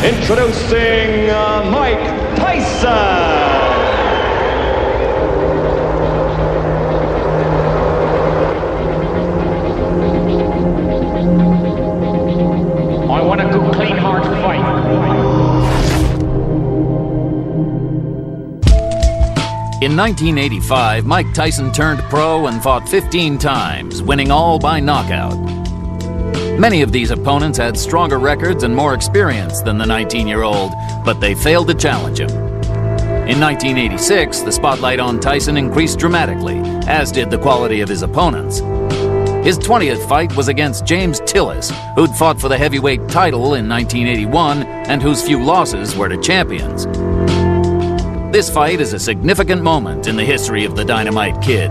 Introducing Mike Tyson. I want a good, clean, hard fight. In 1985, Mike Tyson turned pro and fought 15 times, winning all by knockout. Many of these opponents had stronger records and more experience than the 19-year-old, but they failed to challenge him. In 1986, the spotlight on Tyson increased dramatically, as did the quality of his opponents. His 20th fight was against James Tillis, who'd fought for the heavyweight title in 1981 and whose few losses were to champions. This fight is a significant moment in the history of the Dynamite Kid.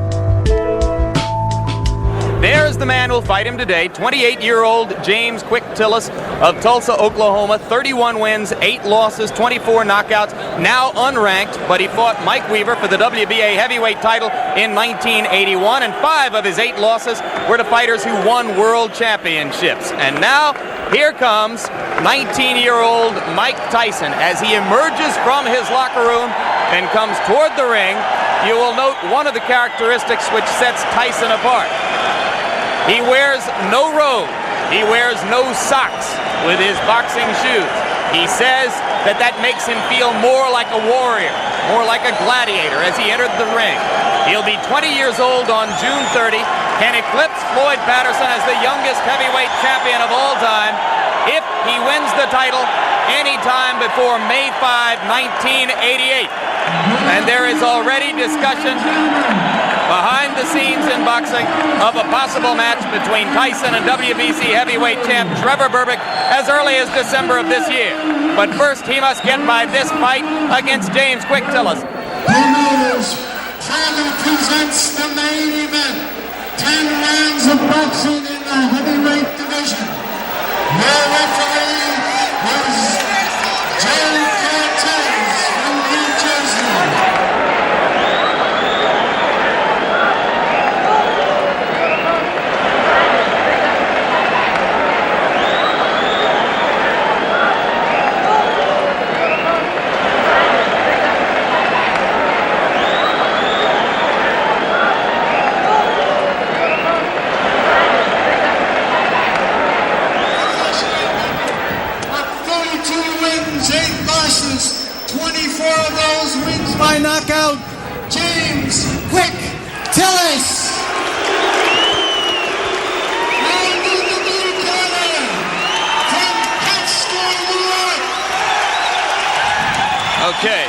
There's the man who'll fight him today, 28-year-old James "Quick" Tillis of Tulsa, Oklahoma. 31 wins, 8 losses, 24 knockouts, now unranked, but he fought Mike Weaver for the WBA heavyweight title in 1981, and 5 of his 8 losses were to fighters who won world championships. And now, here comes 19-year-old Mike Tyson as he emerges from his locker room and comes toward the ring. You will note one of the characteristics which sets Tyson apart. He wears no robe. He wears no socks with his boxing shoes. He says that makes him feel more like a warrior, more like a gladiator as he entered the ring. He'll be 20 years old on June 30, can eclipse Floyd Patterson as the youngest heavyweight champion of all time if he wins the title anytime before May 5, 1988. And there is already discussion behind the scenes in boxing of a possible match between Tyson and WBC heavyweight champ Trevor Berbick as early as December of this year. But first, he must get by this fight against James "Quick" Tillis. Promoters proudly presents the main event. 10 rounds of boxing in the heavyweight division. Your referee is Joe Cortez from New Jersey. By knockout, James "Quick" Tillis. And in the blue corner, from Pittsburgh, New York. Okay.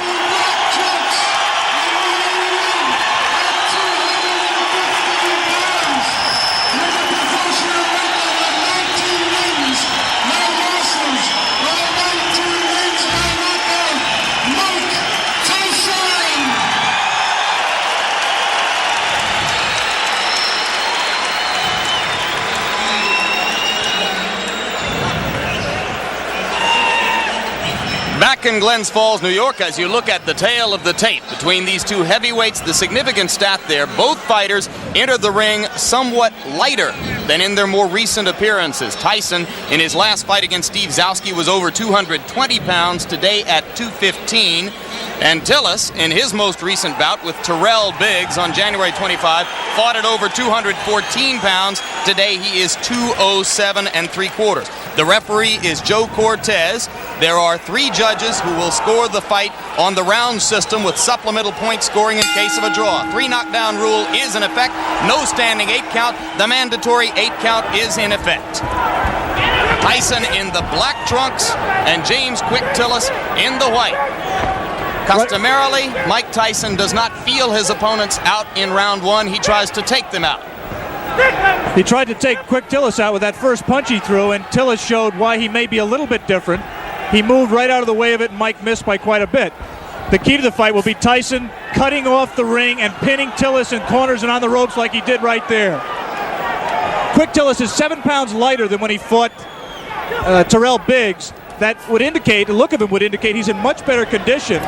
Back in Glens Falls, New York, as you look at the tale of the tape between these two heavyweights, the significant stat there, both fighters entered the ring somewhat lighter than in their more recent appearances. Tyson, in his last fight against Steve Zowski, was over 220 pounds, today at 215. And Tillis, in his most recent bout with Terrell Biggs on January 25, fought at over 214 pounds. Today he is 207 3/4. The referee is Joe Cortez. There are 3 judges who will score the fight on the round system with supplemental point scoring in case of a draw. 3 knockdown rule is in effect. No standing 8 count. The mandatory 8 count is in effect. Tyson in the black trunks and James "Quick" Tillis in the white. Customarily, Mike Tyson does not feel his opponents out in round 1. He tries to take them out. He tried to take "Quick" Tillis out with that first punch he threw, and Tillis showed why he may be a little bit different. He moved right out of the way of it, and Mike missed by quite a bit. The key to the fight will be Tyson cutting off the ring and pinning Tillis in corners and on the ropes like he did right there. "Quick" Tillis is 7 pounds lighter than when he fought Terrell Biggs. That would indicate, the look of him would indicate he's in much better condition.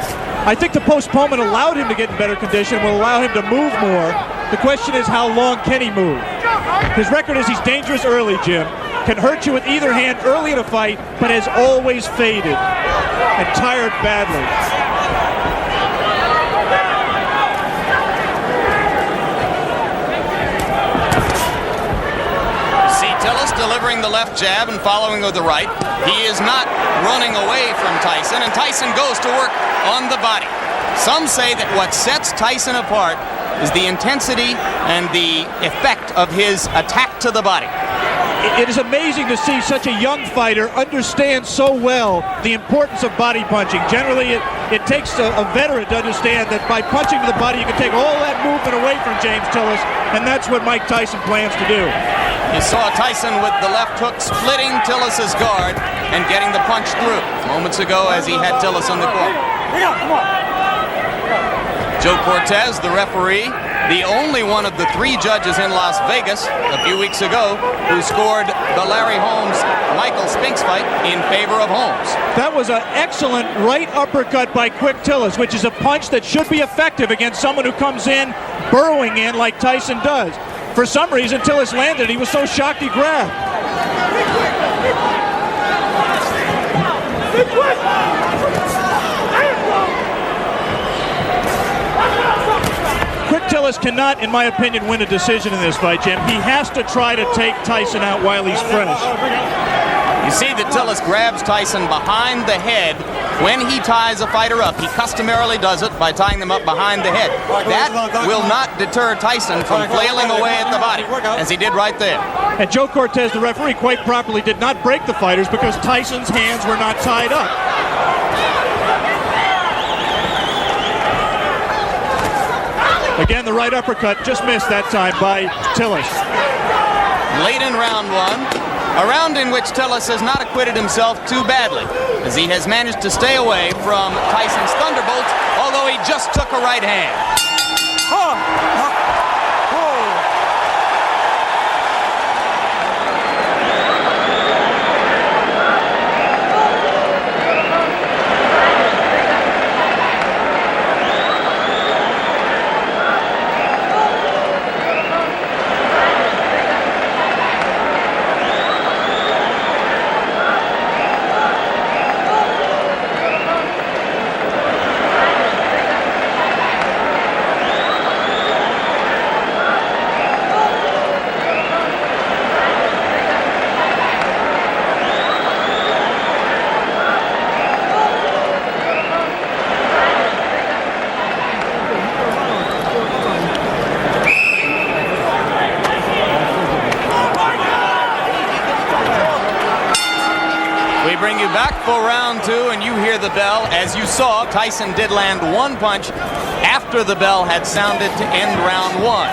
I think the postponement allowed him to get in better condition, will allow him to move more. The question is, how long can he move? His record is he's dangerous early, Jim. can hurt you with either hand early in a fight, but has always faded and tired badly. Tillis delivering the left jab and following with the right. He is not running away from Tyson, and Tyson goes to work on the body. Some say that what sets Tyson apart is the intensity and the effect of his attack to the body. It is amazing to see such a young fighter understand so well the importance of body punching. Generally, it takes a veteran to understand that by punching to the body, you can take all that movement away from James Tillis, and that's what Mike Tyson plans to do. You saw Tyson with the left hook splitting Tillis' guard and getting the punch through moments ago as he had Tillis in the corner. Joe Cortez, the referee, the only one of the 3 judges in Las Vegas a few weeks ago who scored the Larry Holmes-Michael Spinks fight in favor of Holmes. That was an excellent right uppercut by Quick Tillis, which is a punch that should be effective against someone who comes in burrowing in like Tyson does. For some reason, Tillis landed. He was so shocked he grabbed. Quick Tillis cannot, in my opinion, win a decision in this fight, Jim. He has to try to take Tyson out while he's fresh. You see that Tillis grabs Tyson behind the head when he ties a fighter up. He customarily does it by tying them up behind the head. That will not deter Tyson from flailing away at the body, as he did right there. And Joe Cortez, the referee, quite properly did not break the fighters because Tyson's hands were not tied up. Again, the right uppercut just missed that time by Tillis. Late in round 1. A round in which Tillis has not acquitted himself too badly, as he has managed to stay away from Tyson's thunderbolts, although he just took a right hand. Bring you back for round 2, and you hear the bell. As you saw, Tyson did land 1 punch after the bell had sounded to end round 1.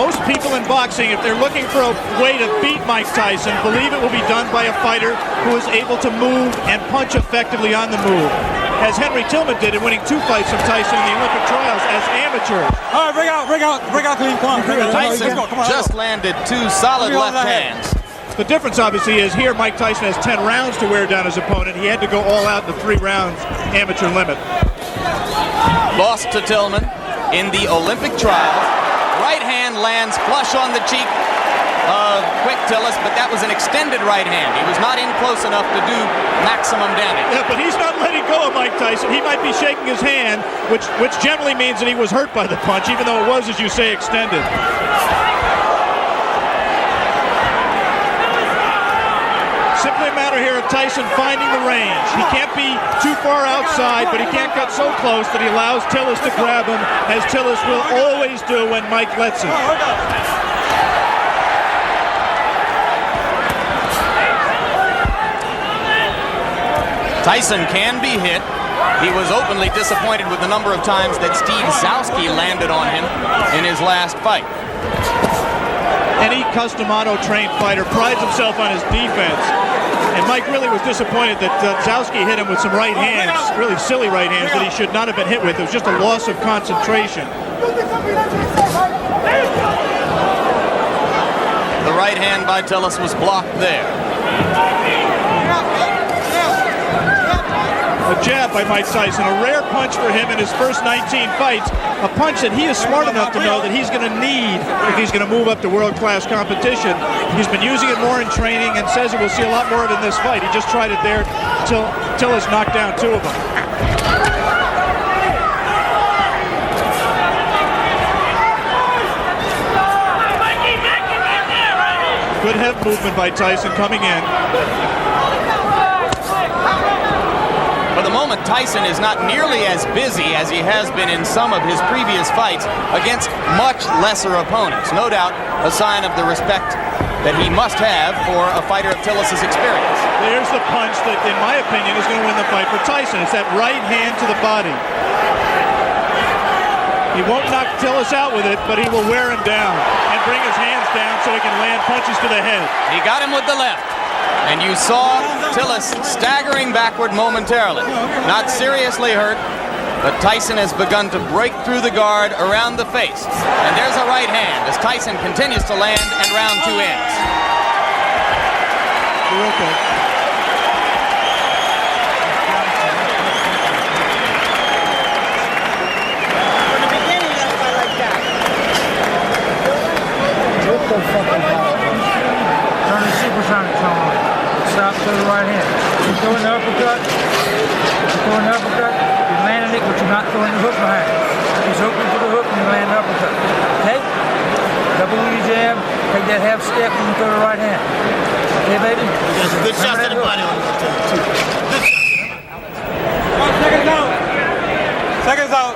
Most people in boxing, if they're looking for a way to beat Mike Tyson, believe it will be done by a fighter who is able to move and punch effectively on the move, as Henry Tillman did in winning 2 fights from Tyson in the Olympic trials as amateurs. All right, bring out, clean. Come on. Tyson just landed 2 solid left hands. The difference, obviously, is here Mike Tyson has 10 rounds to wear down his opponent. He had to go all out in the 3 rounds amateur limit. Lost to Tillman in the Olympic trials. Right hand lands flush on the cheek of Quick Tillis, but that was an extended right hand. He was not in close enough to do maximum damage. Yeah, but he's not letting go of Mike Tyson. He might be shaking his hand, which generally means that he was hurt by the punch, even though it was, as you say, extended. Simply a matter here of Tyson finding the range. He can't be too far outside, but he can't cut so close that he allows Tillis to grab him, as Tillis will always do when Mike lets him. Tyson can be hit. He was openly disappointed with the number of times that Steve Zowski landed on him in his last fight. Any custom auto-trained fighter prides himself on his defense. And Mike really was disappointed that Zowski hit him with some right hands, really silly right hands that he should not have been hit with. It was just a loss of concentration. The right hand by Tillis was blocked there. A jab by Mike Tyson, a rare punch for him in his first 19 fights. A punch that he is smart enough to know that he's going to need if he's going to move up to world-class competition. He's been using it more in training and says that we'll see a lot more of it in this fight. He just tried it there till Tillis knocked down 2 of them. Good head movement by Tyson coming in. For the moment, Tyson is not nearly as busy as he has been in some of his previous fights against much lesser opponents. No doubt a sign of the respect that he must have for a fighter of Tillis' experience. There's the punch that, in my opinion, is going to win the fight for Tyson. It's that right hand to the body. He won't knock Tillis out with it, but he will wear him down and bring his hands down so he can land punches to the head. He got him with the left. And you saw Tillis staggering backward momentarily. Not seriously hurt, but Tyson has begun to break through the guard around the face. And there's a right hand as Tyson continues to land and round 2 ends. You're okay. From the beginning, that's why I like that. Turn the supersonic on. Stop to the right hand. You're throwing the uppercut. You're throwing the uppercut. You're landing it, but you're not throwing the hook behind it. He's open for the hook and you land the uppercut. Okay? Double with your jab. Take that half step and you throw the right hand. Okay, baby? There's good shots to the body on this too. Seconds out. Seconds out.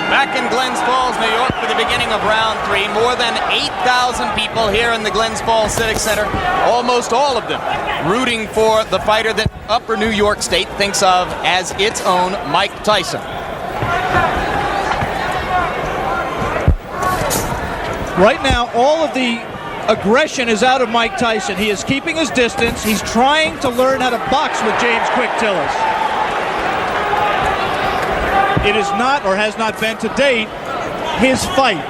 Back in Glens Falls, New York for the beginning of round 3. More than 8,000 people here in the Glens Falls Civic Center. Almost all of them rooting for the fighter that Upper New York State thinks of as its own Mike Tyson. Right now, all of the aggression is out of Mike Tyson. He is keeping his distance. He's trying to learn how to box with James Quick Tillis. It is not, or has not been to date, his fight.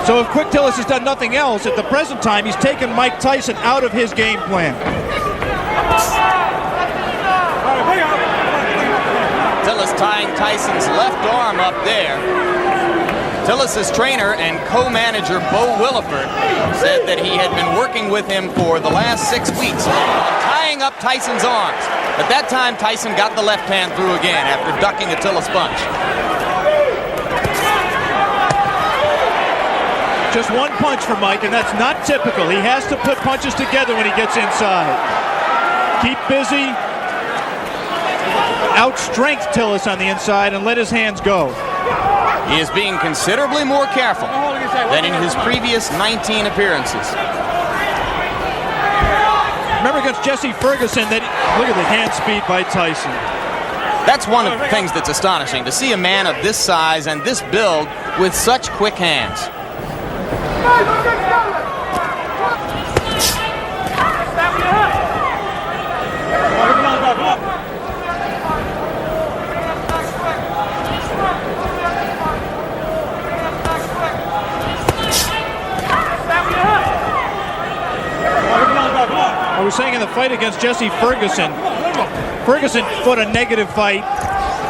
So if Quick Tillis has done nothing else, at the present time, he's taken Mike Tyson out of his game plan. Tillis tying Tyson's left arm up there. Tillis' trainer and co-manager Bo Williford said that he had been working with him for the last 6 weeks on tying up Tyson's arms. But that time, Tyson got the left hand through again after ducking a Tillis punch. Just one punch for Mike, and that's not typical. He has to put punches together when he gets inside. Keep busy. Outstrength Tillis on the inside and let his hands go. He is being considerably more careful than in his previous 19 appearances. Remember against Jesse Ferguson, look at the hand speed by Tyson. That's one of the things that's astonishing, to see a man of this size and this build with such quick hands. I was saying in the fight against Jesse Ferguson, Ferguson fought a negative fight,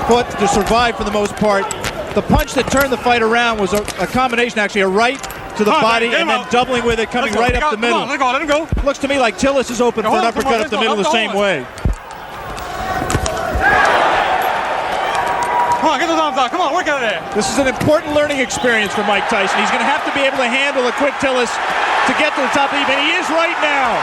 fought to survive for the most part. The punch that turned the fight around was a combination, actually, a right to the body and then doubling with it, coming right up the middle. Let him go. Looks to me like Tillis is open for an uppercut up the middle the same way. Come on, get those arms out. Come on, work out of there. This is an important learning experience for Mike Tyson. He's going to have to be able to handle a Quick Tillis to get to the top of the even. He is right now.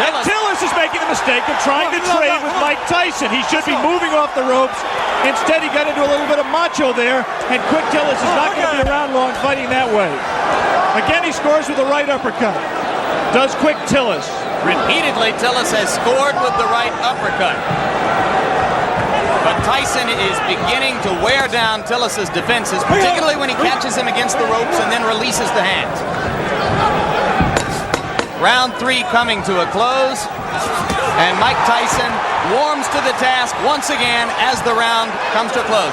Tillis is making the mistake of trying to trade with Mike Tyson. He should be moving off the ropes. Instead, he got into a little bit of macho there, and Quick Tillis is not going to be around long fighting that way. Again, he scores with the right uppercut. Does Quick Tillis. Repeatedly, Tillis has scored with the right uppercut. But Tyson is beginning to wear down Tillis' defenses, particularly when he catches him against the ropes and then releases the hands. Round 3 coming to a close, and Mike Tyson warms to the task once again as the round comes to a close.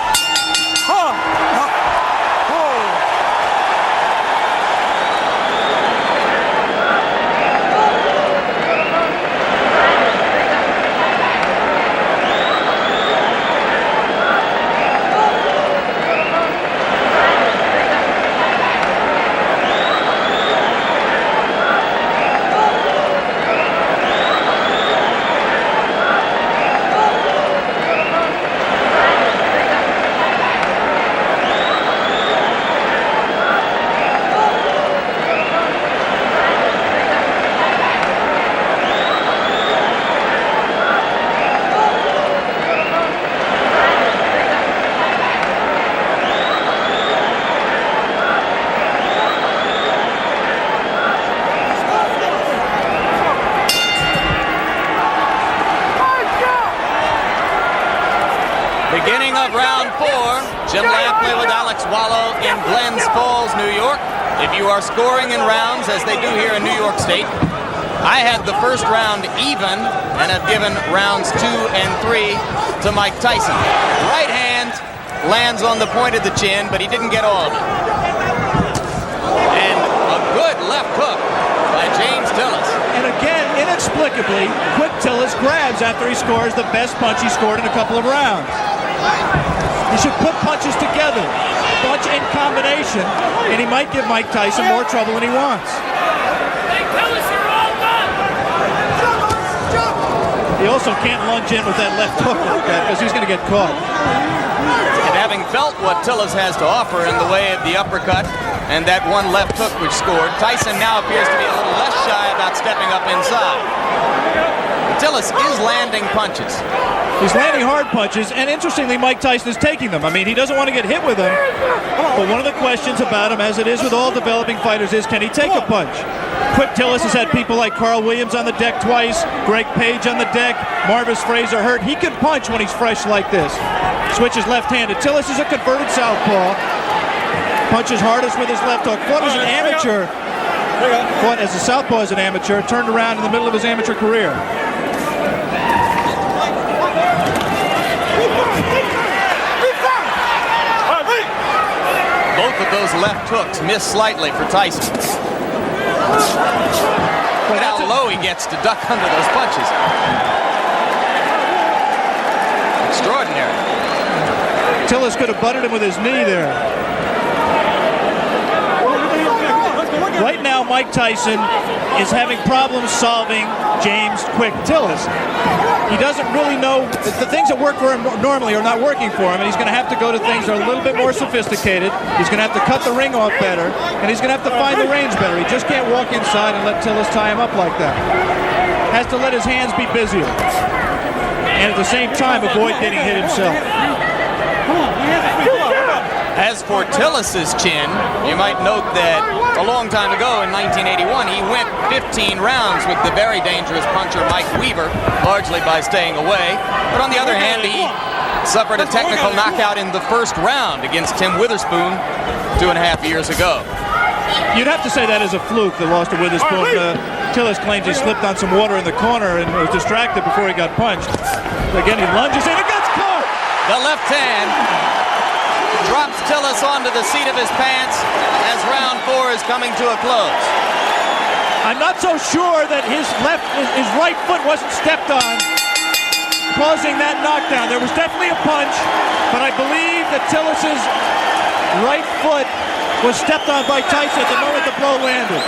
Jim Lampley with Alex Wallow in Glens Falls, New York. If you are scoring in rounds, as they do here in New York State, I had the first round even and have given rounds 2 and 3 to Mike Tyson. Right hand lands on the point of the chin, but he didn't get all of it. And a good left hook by James Tillis. And again, inexplicably, Quick Tillis grabs after he scores the best punch he scored in a couple of rounds. He should put punches together, punch in combination, and he might give Mike Tyson more trouble than he wants. He also can't lunge in with that left hook like that because he's going to get caught. And having felt what Tillis has to offer in the way of the uppercut and that one left hook which scored, Tyson now appears to be a little less shy about stepping up inside. Tillis is landing punches. He's landing hard punches, and interestingly, Mike Tyson is taking them. I mean, he doesn't want to get hit with them, but one of the questions about him, as it is with all developing fighters, is can he take a punch? Quick Tillis has had people like Carl Williams on the deck twice, Greg Page on the deck, Marvis Fraser hurt. He can punch when he's fresh like this. Switches left-handed. Tillis is a converted southpaw. Punches hardest with his left hook. Fought as an amateur. Fought as a southpaw as an amateur. Turned around in the middle of his amateur career. Both of those left hooks miss slightly for Tyson. Look how low he gets to duck under those punches. Extraordinary. Tillis could have butted him with his knee there. Right now, Mike Tyson is having problems solving James Quick Tillis. He doesn't really know, the things that work for him normally are not working for him, and he's going to have to go to things that are a little bit more sophisticated. He's going to have to cut the ring off better, and he's going to have to find the range better. He just can't walk inside and let Tillis tie him up like that. Has to let his hands be busier, and at the same time avoid getting hit himself. As for Tillis's chin, you might note that a long time ago in 1981, he went 15 rounds with the very dangerous puncher Mike Weaver, largely by staying away. But on the other hand, he suffered a technical knockout in the first round against Tim Witherspoon 2.5 years ago. You'd have to say that is a fluke, the loss to Witherspoon. Tillis claims he slipped on some water in the corner and was distracted before he got punched. Again, he lunges in and gets caught! The left hand drops Tillis onto the seat of his pants as round 4 is coming to a close. I'm not so sure that his right foot wasn't stepped on, causing that knockdown. There was definitely a punch, but I believe that Tillis's right foot was stepped on by Tyson at the moment the blow landed.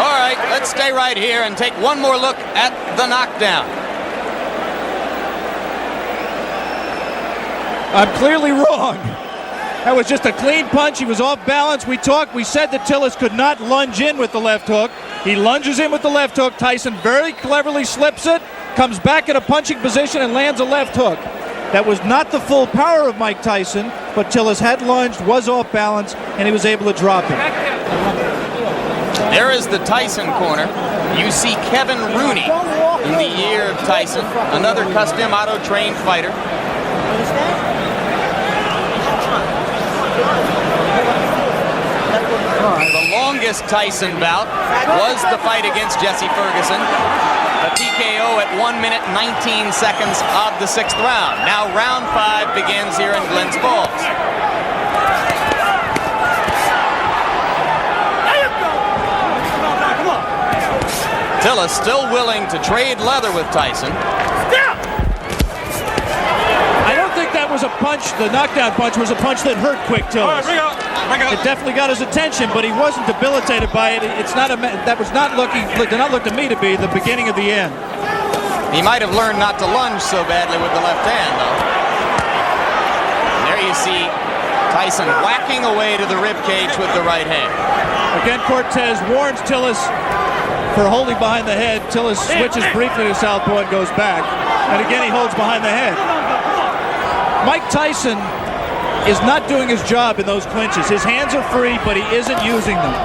All right, let's stay right here and take one more look at the knockdown. I'm clearly wrong. That was just a clean punch. He was off balance. We said that Tillis could not lunge in with the left hook. He lunges in with the left hook. Tyson very cleverly slips it, comes back in a punching position and lands a left hook. That was not the full power of Mike Tyson, but Tillis had lunged, was off balance, and he was able to drop him. There is the Tyson corner. You see Kevin Rooney in the year of Tyson, another custom auto-trained fighter. The longest Tyson bout was the fight against Jesse Ferguson. A TKO at 1 minute 19 seconds of the 6th round. Now round 5 begins here in Glens Falls. Tillis still willing to trade leather with Tyson. I don't think that was a punch. The knockdown punch was a punch that hurt Quick Tillis. It definitely got his attention, but he wasn't debilitated by it. It's not that was not looking. Did not look to me to be the beginning of the end. He might have learned not to lunge so badly with the left hand, though. And there you see Tyson whacking away to the rib cage with the right hand. Again, Cortez warns Tillis for holding behind the head. Tillis switches briefly to southpaw and goes back. And again, he holds behind the head. Mike Tyson is not doing his job in those clinches. His hands are free, but he isn't using them.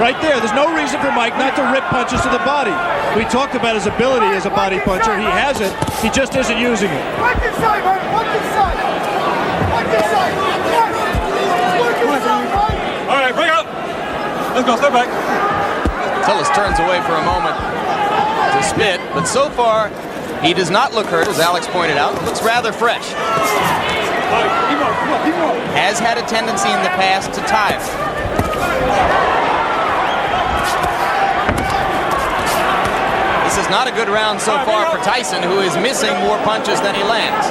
Right there, there's no reason for Mike not to rip punches to the body. We talked about his ability as a body puncher. He has it. He just isn't using it. Watch inside, man. Watch inside. All right, break up. Let's go, step back. Tillis turns away for a moment to spit, but so far he does not look hurt, as Alex pointed out. Looks rather fresh. Has had a tendency in the past to tire. This is not a good round so far for Tyson, who is missing more punches than he lands.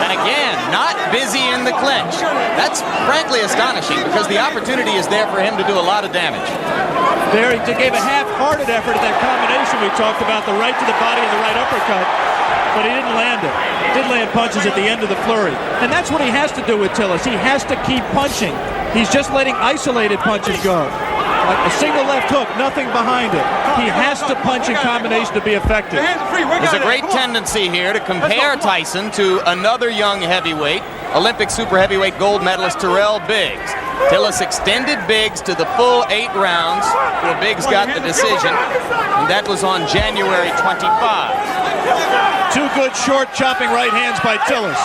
And again, not busy in the clinch. That's frankly astonishing, because the opportunity is there for him to do a lot of damage. There, he gave a half-hearted effort at that combination we talked about, the right to the body and the right uppercut, but he didn't land it. Did land punches at the end of the flurry. And that's what he has to do with Tillis. He has to keep punching. He's just letting isolated punches go. Like a single left hook, nothing behind it. He has to punch in combination to be effective. There's a great tendency here to compare Tyson to another young heavyweight, Olympic super heavyweight gold medalist Terrell Biggs. Tillis extended Biggs to the full 8 rounds, where Biggs got the decision, and that was on January 25. 2 good short chopping right hands by Tillis.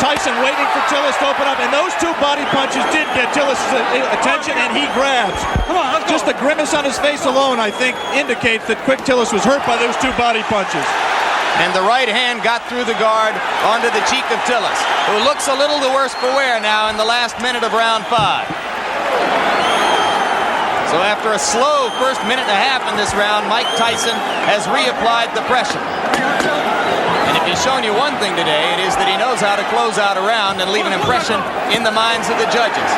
Tyson waiting for Tillis to open up, and those 2 body punches did get Tillis' attention, and he grabs. Just the grimace on his face alone, I think, indicates that Quick Tillis was hurt by those 2 body punches. And the right hand got through the guard onto the cheek of Tillis, who looks a little the worse for wear now in the last minute of round 5. So after a slow first minute and a half in this round, Mike Tyson has reapplied the pressure. And if he's shown you one thing today, it is that he knows how to close out a round and leave an impression in the minds of the judges.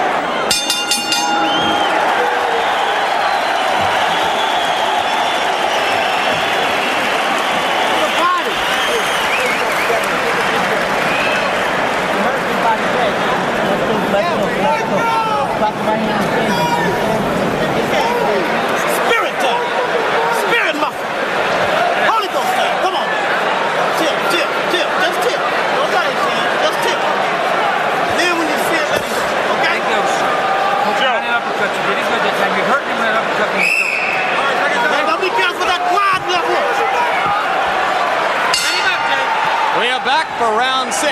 Spirit time. Spirit muscle. Holy Ghost time. Come on, man. Tip. Just tip. Don't let it see. Just tip. Then when you see it, let it see. Okay? Uppercut. You did it good that time. You hurt him with that uppercut. Now, don't be careful with that quad left hook. We are back for round 6.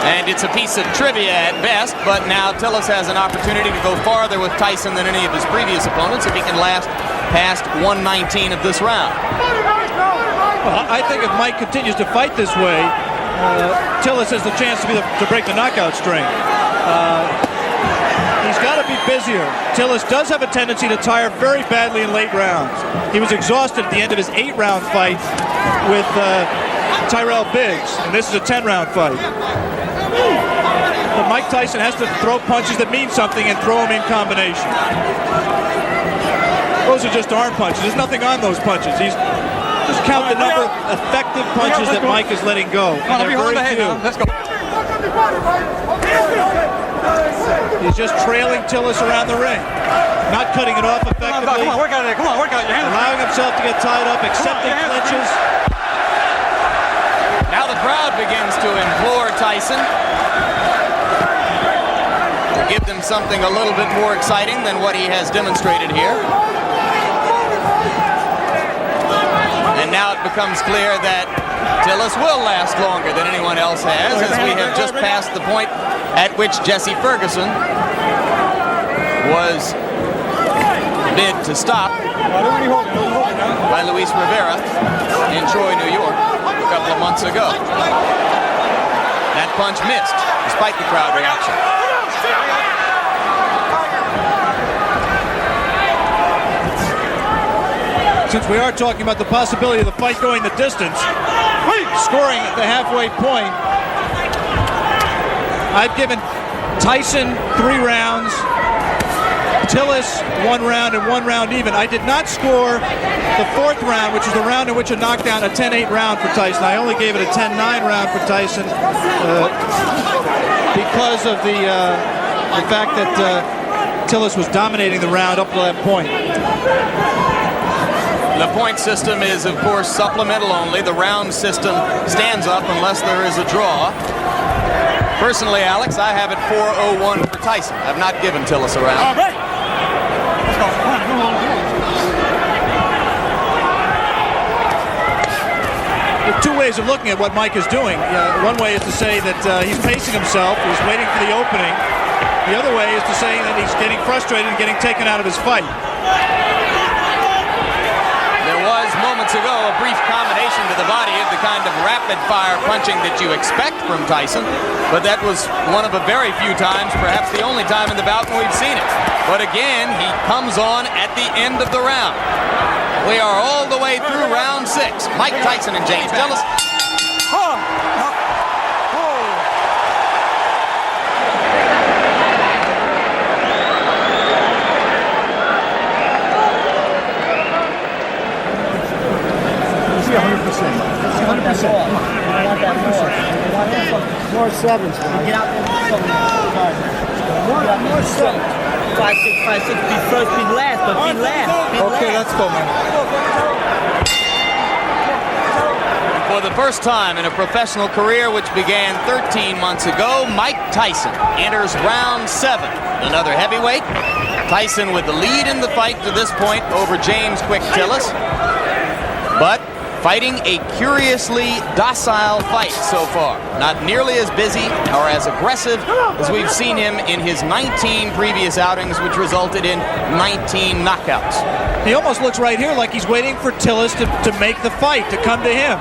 And it's a piece of trivia at best, but now Tillis has an opportunity to go farther with Tyson than any of his previous opponents if he can last past 119 of this round. Well, I think if Mike continues to fight this way, Tillis has the chance to break the knockout string. He's got to be busier. Tillis does have a tendency to tire very badly in late rounds. He was exhausted at the end of his 8-round fight with Tyrell Biggs, and this is a 10-round fight. But Mike Tyson has to throw punches that mean something and throw them in combination. Those are just arm punches. There's nothing on those punches. Just count the number of effective punches that Mike is letting go. And they're very few. Let's go. He's just trailing Tillis around the ring. Not cutting it off effectively. Come on, work out of there. Come on, work out. Your hands. Allowing himself to get tied up, accepting clinches. Now the crowd begins to implore Tyson to give them something a little bit more exciting than what he has demonstrated here. And now it becomes clear that Tillis will last longer than anyone else has, as we have just passed the point at which Jesse Ferguson was bid to stop by Luis Rivera in Troy, New York, a couple of months ago. That punch missed, despite the crowd reaction. Since we are talking about the possibility of the fight going the distance, scoring at the halfway point, I've given Tyson 3 rounds, Tillis 1 round, and 1 round even. I did not score the 4th round, which is the round in which a knockdown, a 10-8 round for Tyson. I only gave it a 10-9 round for Tyson because of the fact that Tillis was dominating the round up to that point. The point system is, of course, supplemental only. The round system stands up unless there is a draw. Personally, Alex, I have it 4-0-1 for Tyson. I've not given Tillis a round. All right. Let's go. Come on. There's two ways of looking at what Mike is doing. One way is to say that he's pacing himself, he's waiting for the opening. The other way is to say that he's getting frustrated and getting taken out of his fight. There was moments ago a brief combination to the body of the kind of rapid-fire punching that you expect from Tyson, but that was one of a very few times, perhaps the only time in the bout when we've seen it. But again, he comes on at the end of the round. We are all the way through round 6. Mike Tyson and James Tillis. More sevens. Get out there. More sevens. 5, 6, 5, 6. Be first, be last, but be last. Okay, let's go, man. For the first time in a professional career, which began 13 months ago, Mike Tyson enters round 7. Another heavyweight. Tyson with the lead in the fight to this point over James Quick Tillis. But fighting a curiously docile fight so far. Not nearly as busy or as aggressive as we've seen him in his 19 previous outings, which resulted in 19 knockouts. He almost looks right here like he's waiting for Tillis to make the fight, to come to him.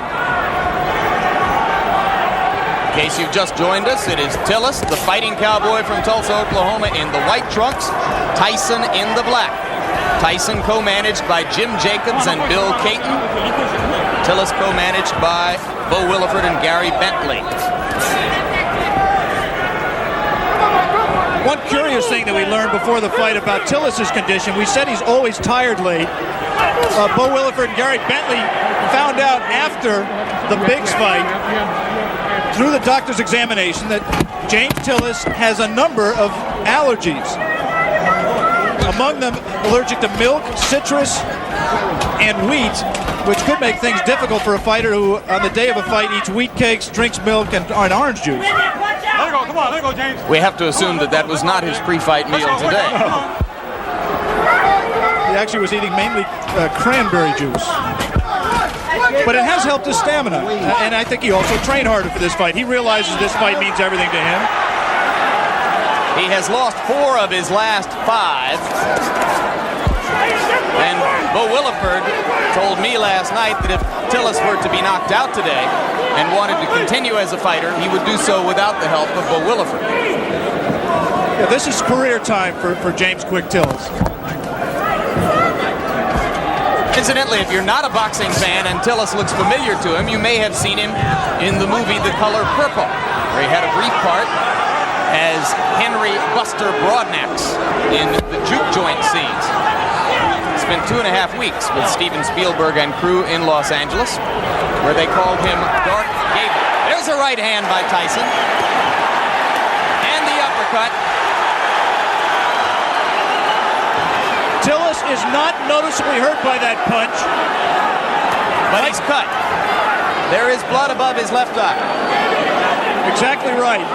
In case you've just joined us, it is Tillis, the fighting cowboy from Tulsa, Oklahoma, in the white trunks, Tyson in the black. Tyson co-managed by Jim Jacobs and Bill Caton. Tillis co-managed by Bo Williford and Gary Bentley. One curious thing that we learned before the fight about Tillis' condition, we said he's always tired late. Bo Williford and Gary Bentley found out after the Biggs fight, through the doctor's examination, that James Tillis has a number of allergies. Among them, allergic to milk, citrus, and wheat, which could make things difficult for a fighter who, on the day of a fight, eats wheat cakes, drinks milk, and orange juice. Let it go, come on, let it go, James. We have to assume that that was not his pre-fight meal today. He actually was eating mainly cranberry juice. But it has helped his stamina, and I think he also trained harder for this fight. He realizes this fight means everything to him. He has lost 4 of his last 5. And Bo Williford told me last night that if Tillis were to be knocked out today and wanted to continue as a fighter, he would do so without the help of Bo Williford. Yeah, this is career time for James Quick Tillis. Incidentally, if you're not a boxing fan and Tillis looks familiar to him, you may have seen him in the movie The Color Purple, where he had a brief part as Henry Buster Broadnax in the juke joint scenes. Spent 2.5 weeks with Steven Spielberg and crew in Los Angeles, where they called him Dark Gable. There's a right hand by Tyson. And the uppercut. Tillis is not noticeably hurt by that punch. But he's cut. There is blood above his left eye. Exactly right.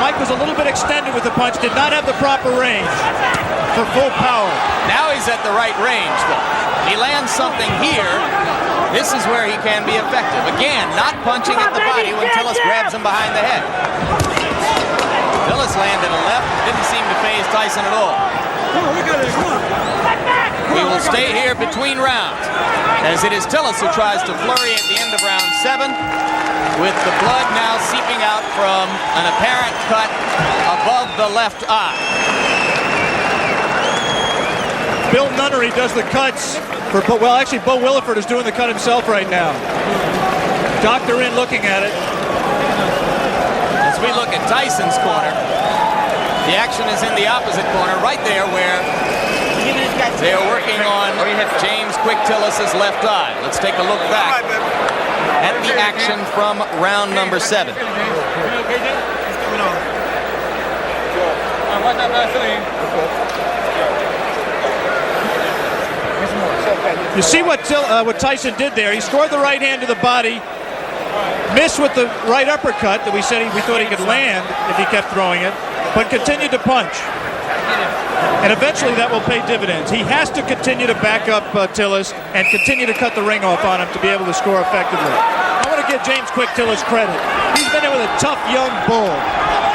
Mike was a little bit extended with the punch, did not have the proper range for full power. Now he's at the right range, though. He lands something here. This is where he can be effective. Again, not punching at the body when Tillis grabs him behind the head. Tillis landed a left, didn't seem to faze Tyson at all. We will stay here between rounds, as it is Tillis who tries to flurry at the end of round 7, with the blood now seeping out from an apparent cut above the left eye. Bill Nunnery does the cuts for, well, actually Bo Williford is doing the cut himself right now. Doctor in looking at it. As we look at Tyson's corner, the action is in the opposite corner, right there where they are working on James Quick Tillis' left eye. Let's take a look back at the action from round number 7. You see what Tyson did there. He scored the right hand to the body, missed with the right uppercut that we thought he could land if he kept throwing it, but continued to punch. And eventually that will pay dividends. He has to continue to back up Tillis and continue to cut the ring off on him to be able to score effectively. I want to give James Quick Tillis credit. He's been in with a tough young bull,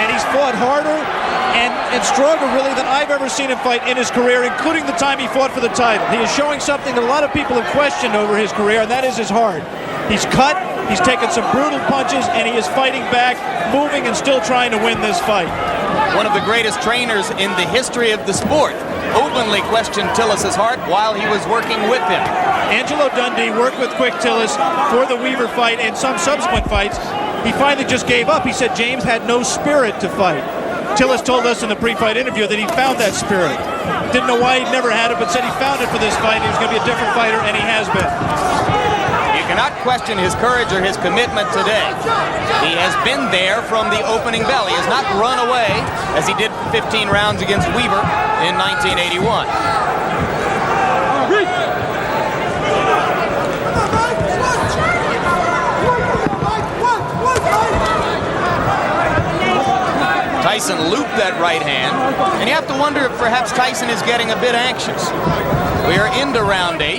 and he's fought harder and stronger really than I've ever seen him fight in his career, including the time he fought for the title. He is showing something that a lot of people have questioned over his career, and that is his heart. He's cut, he's taken some brutal punches, and he is fighting back, moving and still trying to win this fight. One of the greatest trainers in the history of the sport openly questioned Tillis' heart while he was working with him. Angelo Dundee worked with Quick Tillis for the Weaver fight and some subsequent fights. He finally just gave up. He said James had no spirit to fight. Tillis told us in the pre-fight interview that he found that spirit. Didn't know why he'd never had it, but said he found it for this fight. He was going to be a different fighter, and he has been. You cannot question his courage or his commitment today. He has been there from the opening bell. He has not run away as he did 15 rounds against Weaver in 1981. Tyson looped that right hand, and you have to wonder if perhaps Tyson is getting a bit anxious. We are into round 8.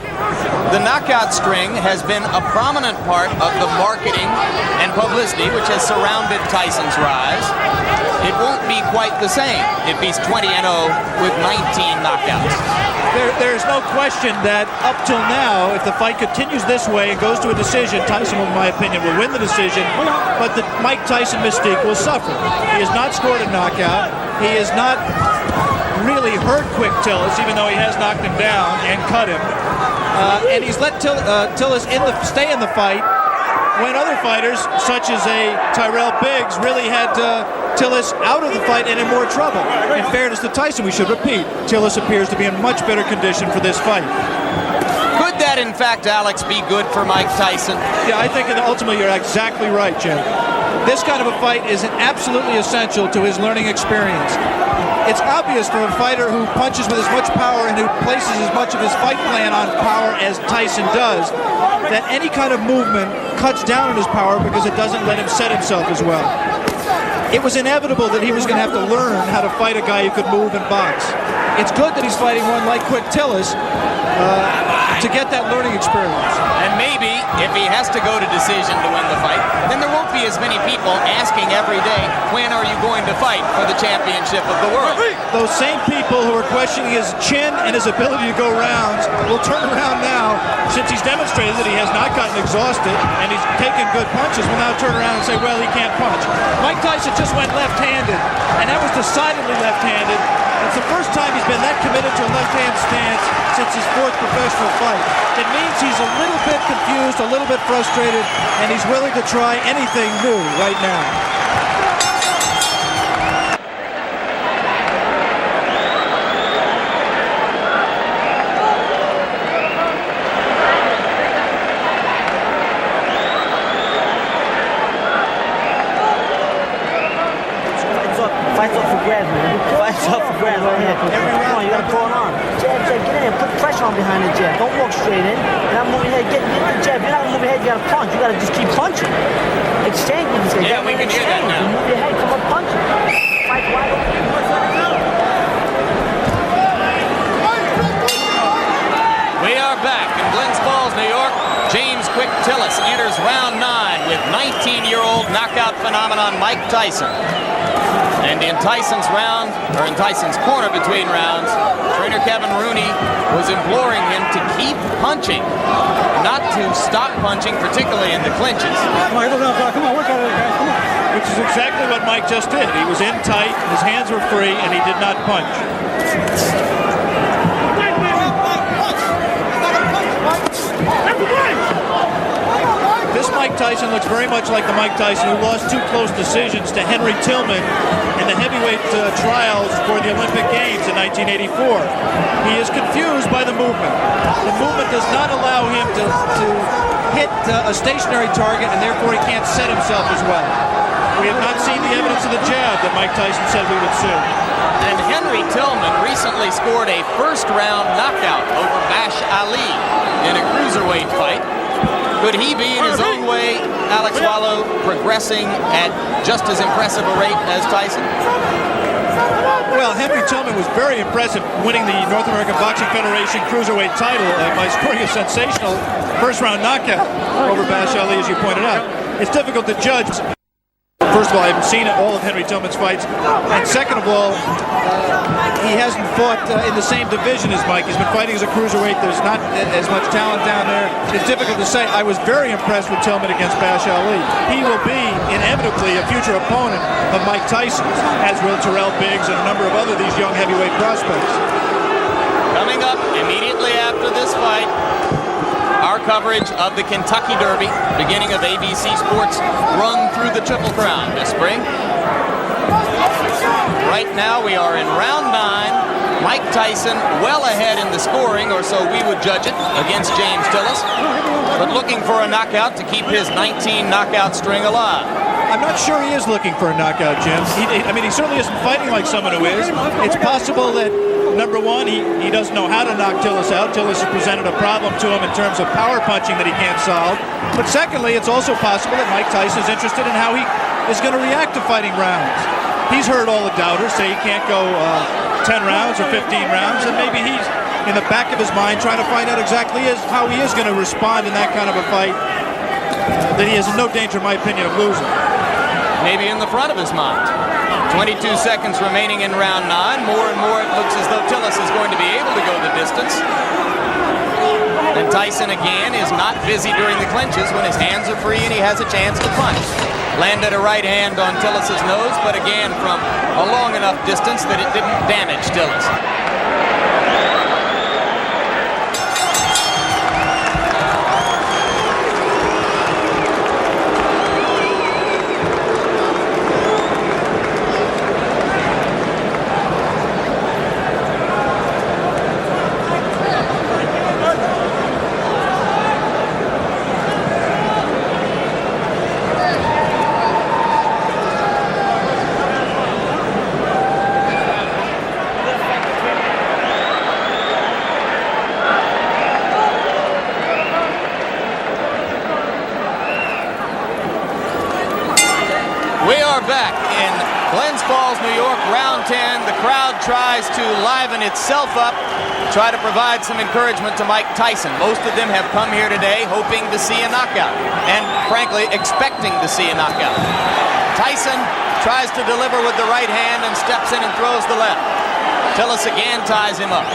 The knockout string has been a prominent part of the marketing and publicity which has surrounded Tyson's rise. It won't be quite the same if he's 20-0 with 19 knockouts. There's no question that up till now, if the fight continues this way and goes to a decision, Tyson, in my opinion, will win the decision, but the Mike Tyson mystique will suffer. He has not scored a knockout. He has not really hurt Quick Tillis, even though he has knocked him down and cut him. And he's let Tillis stay in the fight when other fighters, such as a Tyrell Biggs, really had Tillis out of the fight and in more trouble. In fairness to Tyson, we should repeat, Tillis appears to be in much better condition for this fight. Could that, in fact, Alex, be good for Mike Tyson? Yeah, I think ultimately you're exactly right, Jake. This kind of a fight is absolutely essential to his learning experience. It's obvious for a fighter who punches with as much power and who places as much of his fight plan on power as Tyson does, that any kind of movement cuts down on his power because it doesn't let him set himself as well. It was inevitable that he was going to have to learn how to fight a guy who could move and box. It's good that he's fighting one like Quick Tillis to get that learning experience. And maybe if he has to go to decision to win the fight, then there won't be as many people asking every day, when are you going to fight for the championship of the world? Those same people who are questioning his chin and his ability to go rounds will turn around now, since he's demonstrated that he has not gotten exhausted and he's taken good punches, will now turn around and say, well, he can't punch. Mike Tyson just went left-handed, and that was decidedly left-handed. It's the first time he's been that committed to a left-hand stance since his 4th professional fight. It means he's a little bit confused, a little bit frustrated, and he's willing to try anything new right now. Fights up for grabs, man. Fights up for grabs right here. Come on, you gotta pull it on. Jab, get in. Put pressure on behind the jab. Don't walk straight in. You're not moving your head. Get the jab. You're not gonna move your head. You gotta punch. You gotta just keep punching. Exchange with this guy. Yeah, we can hear that now. You move your head. Come up, punch. Fight wide open. We are back in Glens Falls, New York. James Quick Tillis enters round 9 with 19-year-old knockout phenomenon Mike Tyson. And in Tyson's corner between rounds, trainer Kevin Rooney was imploring him to keep punching, not to stop punching, particularly in the clinches. Come on, work out of it, guys. Come on. Which is exactly what Mike just did. He was in tight, his hands were free, and he did not punch. This Mike Tyson looks very much like the Mike Tyson who lost 2 close decisions to Henry Tillman in the heavyweight trials for the Olympic Games in 1984. He is confused by the movement. The movement does not allow him to hit a stationary target, and therefore he can't set himself as well. We have not seen the evidence of the jab that Mike Tyson said we would see. And Henry Tillman recently scored a first-round knockout over Bash Ali in a cruiserweight fight. Could he be, in his own way, Alex Wallow, progressing at just as impressive a rate as Tyson? Well, Henry Tillman was very impressive winning the North American Boxing Federation Cruiserweight title by scoring a sensational first-round knockout over Bash Ali, as you pointed out. It's difficult to judge. First of all, I haven't seen all of Henry Tillman's fights. And second of all, he hasn't fought in the same division as Mike. He's been fighting as a cruiserweight. There's not as much talent down there. It's difficult to say. I was very impressed with Tillman against Bash Ali. He will be inevitably a future opponent of Mike Tyson, as will Terrell Biggs and a number of other these young heavyweight prospects. Coming up immediately after this fight, our coverage of the Kentucky Derby, beginning of ABC Sports' run through the Triple Crown this spring. Right now we are in round 9. Mike Tyson well ahead in the scoring, or so we would judge it, against James Tillis, but looking for a knockout to keep his 19 knockout string alive. I'm not sure he is looking for a knockout, Jim. He certainly isn't fighting like someone who is. It's possible that, number one, he doesn't know how to knock Tillis out. Tillis has presented a problem to him in terms of power punching that he can't solve. But secondly, it's also possible that Mike Tyson is interested in how he is going to react to fighting rounds. He's heard all the doubters say he can't go 10 rounds or 15 rounds, and maybe he's in the back of his mind trying to find out exactly how he is going to respond in that kind of a fight that he is in no danger, in my opinion, of losing. Maybe in the front of his mind. 22 seconds remaining in round 9. More and more it looks as though Tillis is going to be able to go the distance. And Tyson again is not busy during the clinches when his hands are free and he has a chance to punch. Landed a right hand on Tillis' nose, but again from a long enough distance that it didn't damage Tillis. Back in Glens Falls, New York, round 10. The crowd tries to liven itself up, try to provide some encouragement to Mike Tyson. Most of them have come here today hoping to see a knockout and, frankly, expecting to see a knockout. Tyson tries to deliver with the right hand and steps in and throws the left. Tillis again ties him up.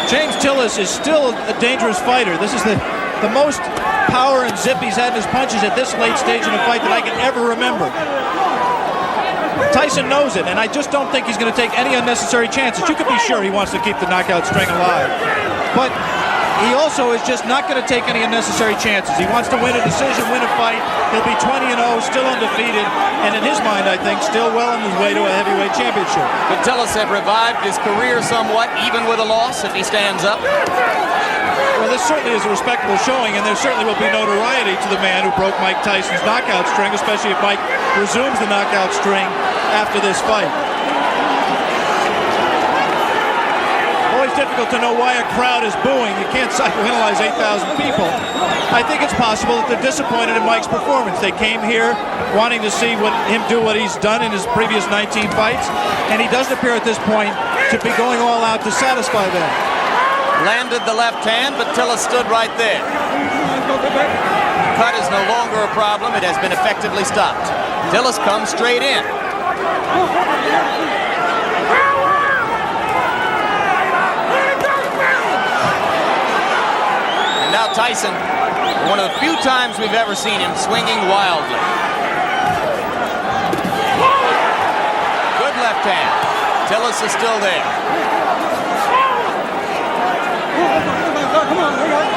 James Tillis is still a dangerous fighter. This is the most power and zip he's had in his punches at this late stage in a fight that I can ever remember. Tyson knows it, and I just don't think he's going to take any unnecessary chances. You can be sure he wants to keep the knockout string alive. But he also is just not going to take any unnecessary chances. He wants to win a decision, win a fight. He'll be 20-0, still undefeated, and in his mind, I think, still well on his way to a heavyweight championship. Could Tillis have revived his career somewhat, even with a loss, if he stands up? Well, this certainly is a respectable showing, and there certainly will be notoriety to the man who broke Mike Tyson's knockout string, especially if Mike resumes the knockout string after this fight. Always difficult to know why a crowd is booing. You can't psychoanalyze 8,000 people. I think it's possible that they're disappointed in Mike's performance. They came here wanting to see him do what he's done in his previous 19 fights, and he doesn't appear at this point to be going all out to satisfy them. Landed the left hand, but Tillis stood right there. Cut is no longer a problem. It has been effectively stopped. Tillis comes straight in. And now Tyson, one of the few times we've ever seen him swinging wildly. Good left hand. Tillis is still there. Come on, we got it.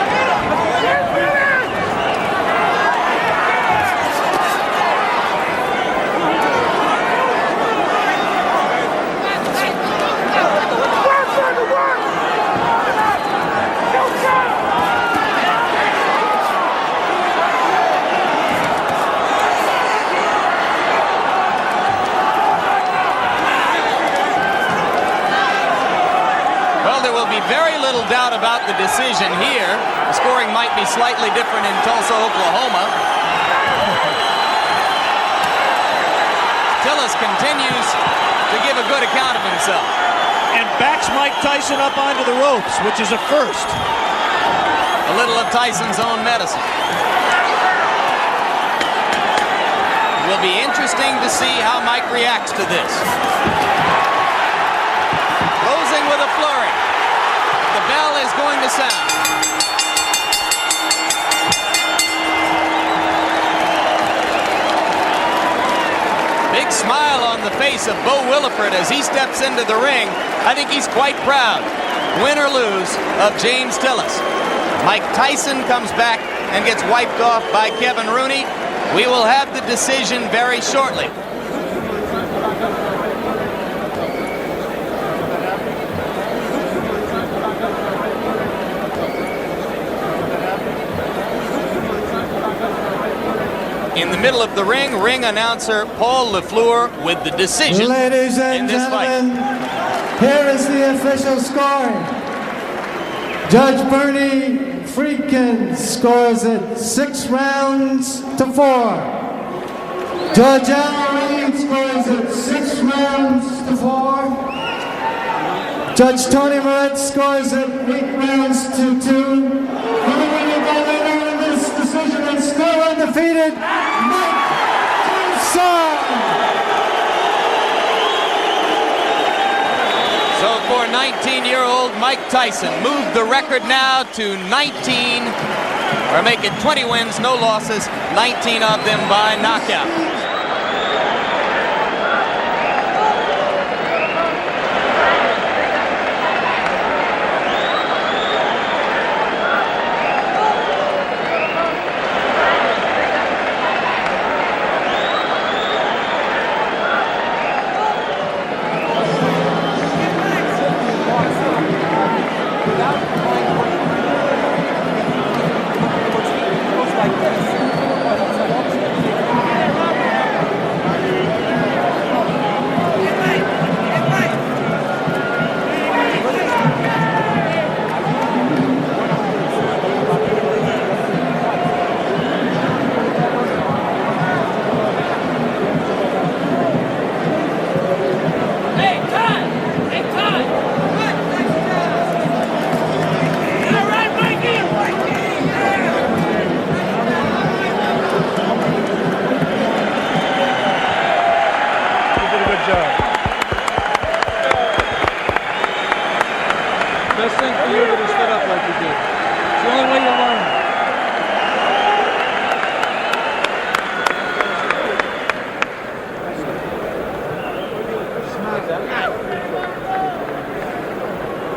Well, there will be very little doubt about the decision here. The scoring might be slightly different in Tulsa, Oklahoma. Tillis continues to give a good account of himself. And backs Mike Tyson up onto the ropes, which is a first. A little of Tyson's own medicine. It will be interesting to see how Mike reacts to this. Closing with a flurry. The bell is going to sound. Big smile on the face of Bo Williford as he steps into the ring. I think he's quite proud, win or lose, of James Tillis. Mike Tyson comes back and gets wiped off by Kevin Rooney. We will have the decision very shortly. In the middle of the ring announcer Paul LaFleur with the decision. Ladies and in this gentlemen, fight. here is the official score. Judge Bernie Friedkin scores it 6 rounds to 4. Judge Al Reed scores it 6 rounds to 4. Judge Tony Moretz scores it 8 rounds to 2. Decision and still undefeated, Mike Tyson. So for 19-year-old Mike Tyson, moved the record now to 19, or make it 20 wins, no losses, 19 of them by knockout. Best thing for you to have stood up like you did. It's the only way you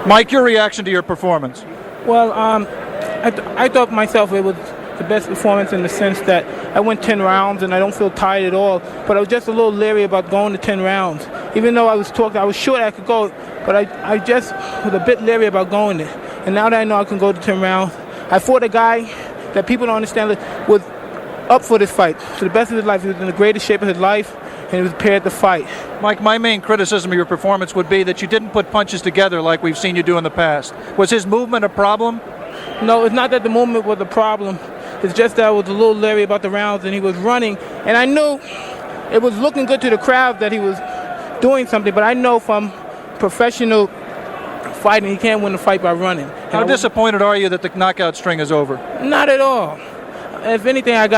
learn. Mike, your reaction to your performance? Well, I thought myself it was the best performance in the sense that I went 10 rounds and I don't feel tired at all. But I was just a little leery about going to 10 rounds. Even though I was sure I could go, but I just was a bit leery about going there. And now that I know I can go to 10 rounds, I fought a guy that people don't understand was up for this fight. To the best of his life, he was in the greatest shape of his life, and he was prepared to fight. Mike, my main criticism of your performance would be that you didn't put punches together like we've seen you do in the past. Was his movement a problem? No, it's not that the movement was a problem. It's just that I was a little leery about the rounds, and he was running. And I knew it was looking good to the crowd that he was doing something, but I know from professional fighting, he can't win a fight by running. How disappointed are you that the knockout string is over? Not at all. If anything, I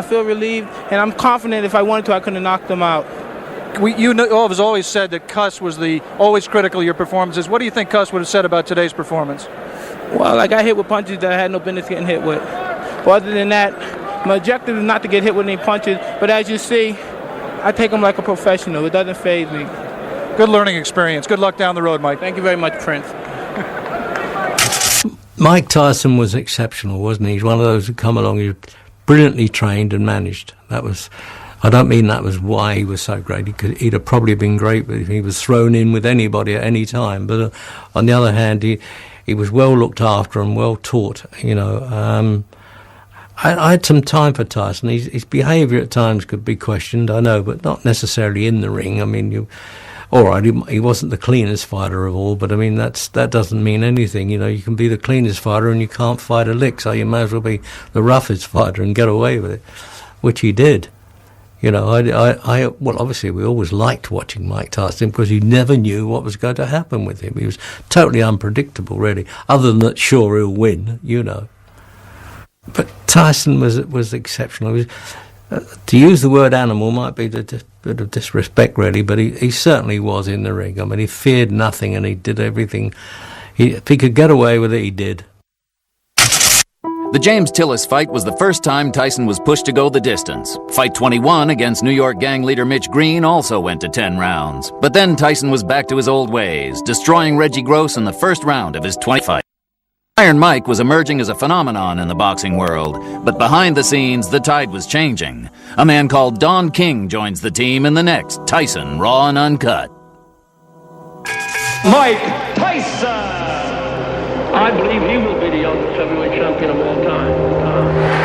feel relieved, and I'm confident if I wanted to, I could have knocked them out. You have always said that Cuss was always critical of your performances. What do you think Cuss would have said about today's performance? Well, I got hit with punches that I had no business getting hit with. But other than that, my objective is not to get hit with any punches, but as you see, I take them like a professional. It doesn't faze me. Good learning experience. Good luck down the road, Mike. Thank you very much, Prince. Mike Tyson was exceptional, wasn't he? He's one of those who come along, he was brilliantly trained and managed. I don't mean that was why he was so great. He'd have probably been great if he was thrown in with anybody at any time. But on the other hand, he was well looked after and well taught, I had some time for Tyson. His behaviour at times could be questioned, I know, but not necessarily in the ring. I mean, all right, he wasn't the cleanest fighter of all, but I mean, that doesn't mean anything. You know, you can be the cleanest fighter and you can't fight a lick, so you may as well be the roughest fighter and get away with it, which he did. You know, well, obviously we always liked watching Mike Tyson because you never knew what was going to happen with him. He was totally unpredictable, really, other than that, sure, he'll win, you know. But Tyson was exceptional. He was, to use the word animal might be a bit of disrespect, really, but he certainly was in the ring. I mean, he feared nothing and he did everything. If he could get away with it, he did. The James Tillis fight was the first time Tyson was pushed to go the distance. Fight 21 against New York gang leader Mitch Green also went to 10 rounds. But then Tyson was back to his old ways, destroying Reggie Gross in the first round of his 20 fight. Iron Mike was emerging as a phenomenon in the boxing world, but behind the scenes, the tide was changing. A man called Don King joins the team in the next Tyson Raw and Uncut. Mike Tyson! I believe he will be the youngest heavyweight champion of all time.